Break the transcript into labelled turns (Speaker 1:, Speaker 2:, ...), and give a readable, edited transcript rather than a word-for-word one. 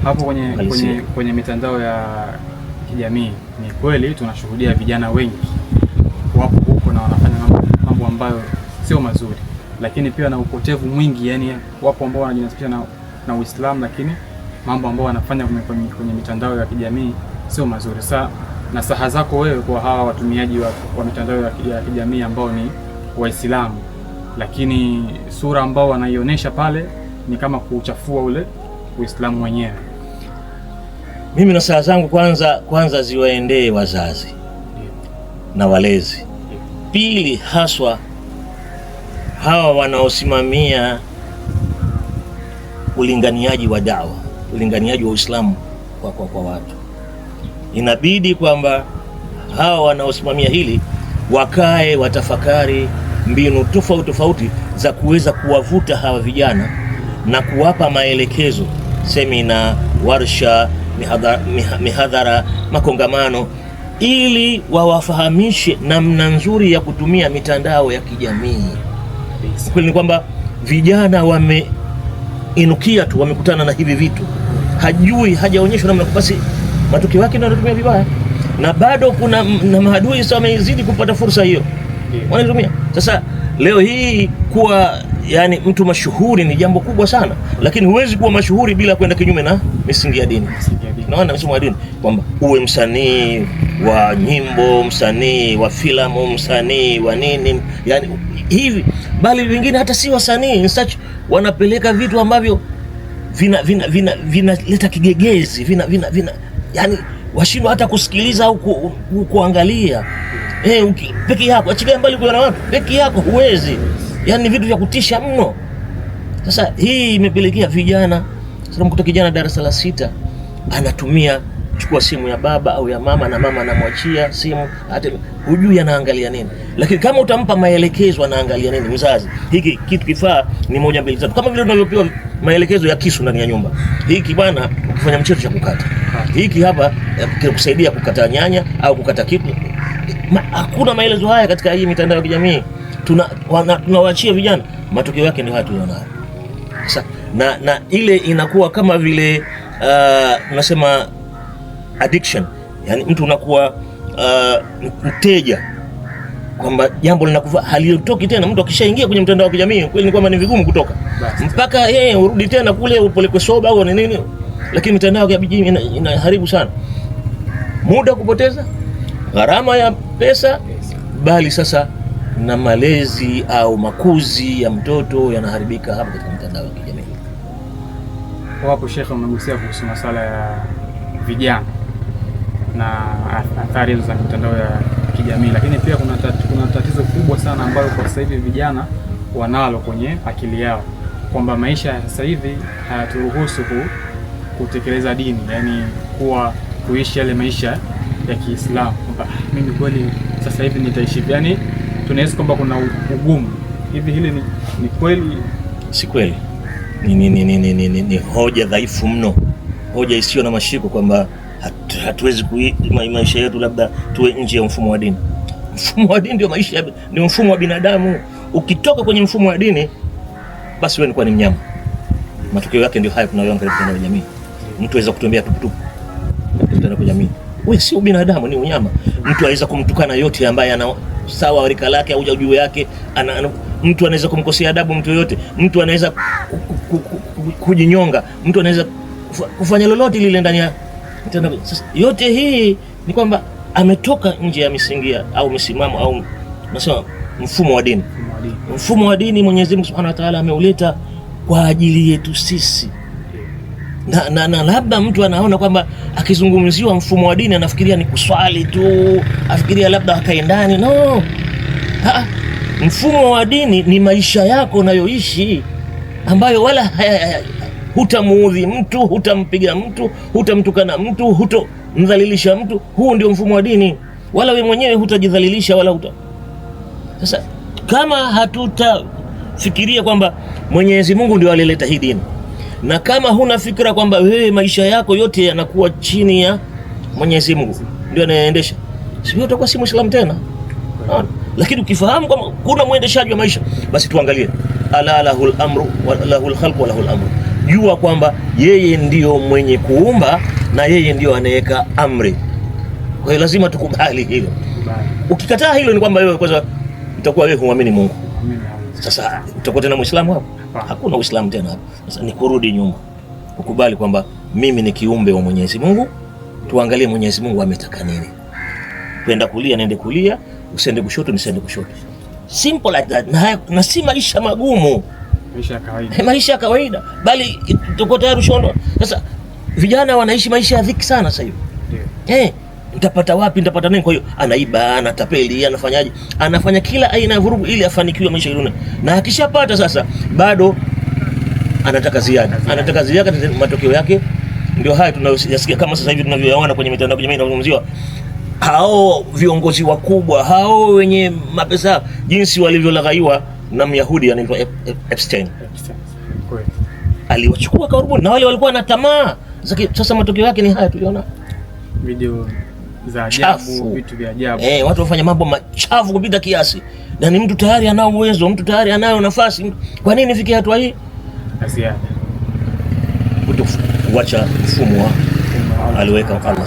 Speaker 1: Hapo kwenye mitandao ya kijamii ni kweli tunashuhudia vijana wengi wapo huko na wanafanya mambo ambayo sio mazuri, lakini pia na upotevu mwingi. Yani wapo ambao wanajinasibisha na Uislamu, lakini mambo ambayo wanafanya kwenye mitandao ya kijamii sio mazuri. Sasa nasaha zako wewe kwa hawa watumiaji wa mitandao ya kijamii ambao ni Waislamu, lakini sura ambao wanaionyesha pale ni kama kuchafua ule Uislamu wenyewe?
Speaker 2: Mimi nasaha zangu kwanza ziwaendee wazazi na walezi. Pili, haswa hawa wanaosimamia ulinganiaji wa dawa, ulinganiaji wa Uislamu kwa watu. Inabidi kwamba hawa wanaosimamia hili wakae watafakari mbinu tofauti za kuweza kuwavuta hawa vijana na kuwapa maelekezo, semina, warsha, mihadhara, makongamano, ili wawafahamishe namna nzuri ya kutumia mitandao ya kijamii. Kweli ni kwamba vijana wameinukia tu, wamekutana na hivi vitu, hajaonyeshwa namna, basi matokeo yake ndio wanatumia vibaya, na bado kuna na maadui sasa wamezidi kupata fursa hiyo, wanatumia. Sasa leo hii kuwa yani mtu mashuhuri ni jambo kubwa sana, lakini huwezi kuwa mashuhuri bila kwenda kinyume na misingi ya dini. Naona misingi ya dini kwamba uwe msanii wa nyimbo, msanii wa filamu, msanii wa nini, yani hivi, bali vingine hata si wasanii such wanapeleka vitu ambavyo vinaleta kigegezi, yani washindwa hata kusikiliza au kuangalia. Peke yako, achilia mbali kuona watu, peke yako huwezi. Yani vitu vya kutisha mno. Sasa hii imepelekea vijana, sasa mkuta kijana darasa la 6 anatumia, chukua simu ya baba au ya mama, na mama anamwachia simu, hata hujui anaangalia nini. Lakini kama utampa maelekezo anaangalia nini mzazi, hiki kitu kifaa ni 1 2 3, kama vile tunavyopewa maelekezo ya kisu ndani ya nyumba. Hiki bwana, ukifanya mchezo cha kukata, hiki hapa kinakusaidia kukata nyanya au kukata kitu. Hakuna maelezo haya katika hii mitandao ya kijamii. Tunawaachia vijana, matokeo yake ndio haya tunayonayo. Sasa na ile inakuwa kama vile tunasema addiction, yani mtu unakuwa mteja, kwamba jambo linakufa halitoki tena. Mtu akishaingia kwenye mtandao wa kijamii, kweli ni kwamba ni vigumu kutoka mpaka yeye urudi tena kule upelekwe soba au nini. Lakini mitandao ya kijamii inaharibu sana muda, kupoteza gharama ya pesa, bali sasa na malezi au makuzi ya mtoto yanaharibika hapa katika mitandao ya kijamii.
Speaker 1: Wapo Sheikh, umegusia kuhusu masuala ya vijana na athari za mitandao ya kijamii, lakini pia kuna tatizo kubwa sana ambalo kwa sasa hivi vijana wanalo kwenye akili yao, kwamba maisha ya sasa hivi hayaturuhusu kutekeleza dini, yani kuishi yale maisha ya Kiislamu, kwamba mimi kweli sasa hivi nitaishi, yani tunaweza kwamba kuna ugumu hivi. Hili ni kweli?
Speaker 2: Si kweli. Ni hoja dhaifu mno, hoja isiyo na mashiko, kwamba hatuwezi maisha yetu labda tuwe nje ya mfumo wa dini. Mfumo wa dini ndio maisha, ni mfumo wa binadamu. Ukitoka kwenye mfumo wa dini, basi wewe ni mnyama. Matokeo yake ndio haya tunayoona katika mitandao ya jamii. Mtu aweza kutembea tuputupu katika mitandao ya jamii, wewe sio binadamu, ni unyama. Mtu aweza kumtukana yote ambaye ana sawa rika lake au juu yake, mtu anaweza kumkosea adabu mtu yote, mtu anaweza kujinyonga, mtu anaweza kufanya lolote lile ndani ya mitandao. Sasa yote hii ni kwamba ametoka nje ya misingi au misimamo au nasema mfumo wa dini. Mfumo wa dini Mwenyezi Mungu Subhanahu wa Ta'ala ameuleta kwa ajili yetu sisi. Na labda mtu anaona kwamba akizungumziwa mfumo wa dini anafikiria ni kuswali tu, afikiria labda akae ndani. No. Mfumo wa dini ni maisha yako unayoishi, ambayo wala hutamuudhi mtu, hutampiga mtu, hutamtukana mtu, hutomdhalilisha mtu. Huu ndio mfumo wa dini. Wala wewe mwenyewe hutajidhalilisha wala Sasa kama hatutafikiria kwamba Mwenyezi Mungu ndio alileta hii dini, na kama huna fikra kwamba wewe maisha yako yote yanakuwa chini ya Mwenyezi Mungu ndio anayeendesha, sio utakuwa si Muislamu tena. Lakini ukifahamu kwamba kuna muendeshaji wa maisha, basi tuangalie ala lahul amru wa lahul khalqu wa lahul amru, jua kwamba yeye ndio mwenye kuumba na yeye ndio anaweka amri. Kwa hiyo lazima tukubali hilo. Ukikataa hilo ni kwamba wewe kwanza utakuwa wewe humwamini Mungu. Sasa utakuwa tena Muislamu hapo? Hakuna Uislamu tena hapo. Sasa ni kurudi nyuma, ukubali kwamba mimi ni kiumbe wa Mwenyezi Mungu. Tuangalie Mwenyezi Mungu ametaka nini. Kwenda kulia nende kulia, usende kushoto nisende kushoto. Simple like that. Na si maisha magumu, maisha ya kawaida. Maisha ya kawaida, bali tuko tayari shondo. Sasa vijana wanaishi maisha ya dhiki sana sasa hivi. Nitapata wapi, nitapata nini? Kwa hiyo anaiba, anatapeli, anafanyaje? Anafanya kila aina ya vurugu ili afanikiwe maisha ya dunia. Na akishapata sasa bado anataka ziada. Anataka ziada, matokeo yake ndio haya tunayosikia kama sasa hivi tunavyoyaona kwenye mitandao ya kijamii inazungumziwa. Hao viongozi wakubwa, hao wenye mapesa, jinsi walivyolaghaiwa na Myahudi anaitwa Epstein. Aliwachukua karibuni na wale walikuwa na tamaa. Sasa matokeo yake ni haya tuliona. Video za ajabu, vitu vya ajabu. Watu wafanya mambo machafu kupita kiasi. Na ni mtu tayari anao uwezo, mtu tayari anayo nafasi. Kwa nini ifikie hatua hii? Asiada. Kuacha mfumo aliweka Allah.